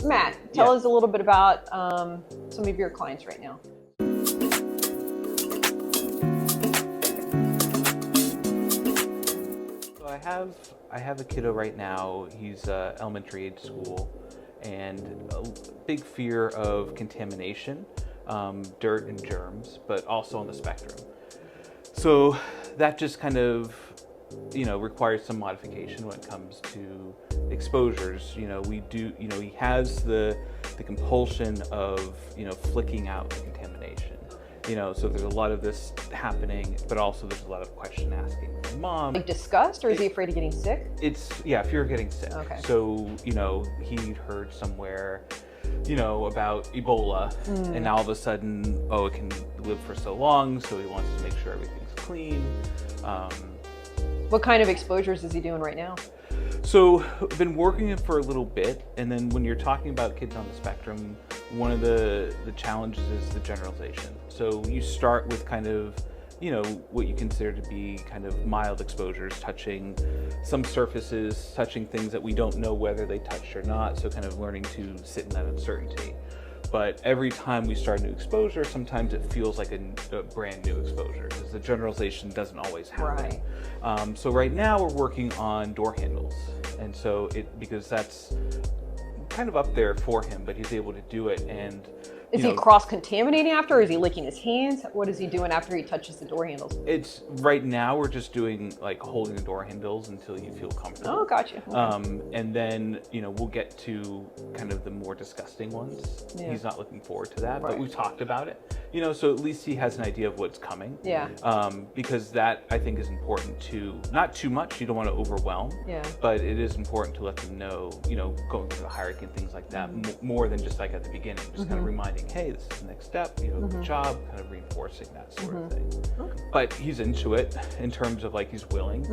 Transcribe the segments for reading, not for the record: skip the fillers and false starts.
Matt, tell us a little bit about some of your clients right now. So I have a kiddo right now. He's elementary age school, and a big fear of contamination, dirt and germs, but also on the spectrum. So that just kind of, requires some modification when it comes to exposures. He has the compulsion of, flicking out the contamination. So there's a lot of this happening, but also there's a lot of question asking from mom. Like disgust, or is he afraid of getting sick? It's, fear of getting sick. Okay. So, he heard somewhere, about Ebola, and now all of a sudden, it can live for so long, so he wants to make sure everything's clean. What kind of exposures is he doing right now? So I've been working it for a little bit, and then when you're talking about kids on the spectrum, one of the challenges is the generalization. So you start with kind of, what you consider to be kind of mild exposures, touching some surfaces, touching things that we don't know whether they touched or not, so kind of learning to sit in that uncertainty. But every time we start a new exposure, sometimes it feels like a brand new exposure, because the generalization doesn't always happen. Right. So right now we're working on door handles, and so because that's kind of up there for him, but he's able to do it. And is he cross-contaminating after, or is he licking his hands? What is he doing after he touches the door handles? It's right now we're just doing like holding the door handles until you feel comfortable. Oh, gotcha. Okay. And then we'll get to kind of the more disgusting ones. Yeah. He's not looking forward to that, Right. but we've talked about it. So at least he has an idea of what's coming. Yeah. Because that, I think, is important too. Not too much. You don't want to overwhelm. Yeah. But it is important to let them know. Going through the hierarchy and things like that, more than just like at the beginning, just kind of reminding, hey, this is the next step. Good job. Kind of reinforcing that sort of thing. Okay. But he's into it in terms of like he's willing.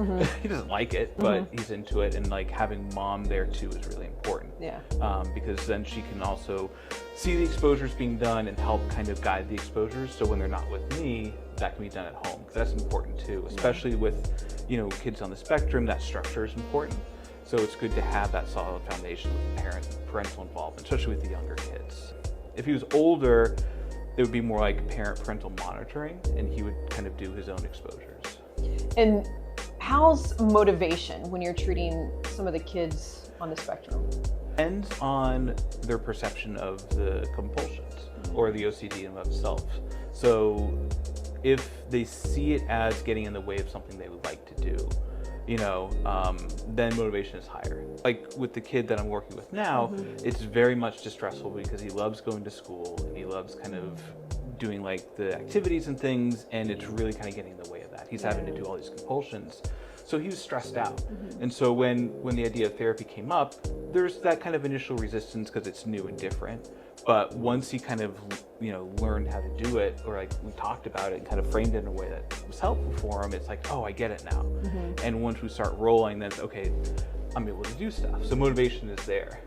He doesn't like it, but he's into it, and like having mom there too is really important. Yeah. Because then she can also see the exposures being done and help kind of guide the exposures. So when they're not with me, that can be done at home, because that's important too, especially with kids on the spectrum. That structure is important. So it's good to have that solid foundation with parental involvement, especially with the younger kids. If he was older, it would be more like parental monitoring, and he would kind of do his own exposures. And how's motivation when you're treating some of the kids on the spectrum? Depends on their perception of the compulsions or the OCD in itself. So if they see it as getting in the way of something they would like to do, then motivation is higher. Like with the kid that I'm working with now, it's very much distressful because he loves going to school and he loves kind of doing like the activities and things, and it's really kind of getting in the way of that. He's having to do all these compulsions. So he was stressed out. And so when the idea of therapy came up, there's that kind of initial resistance because it's new and different. But once he kind of, learned how to do it, or like we talked about it and kind of framed it in a way that was helpful for him, it's like, oh, I get it now. And once we start rolling, then it's okay, I'm able to do stuff. So motivation is there.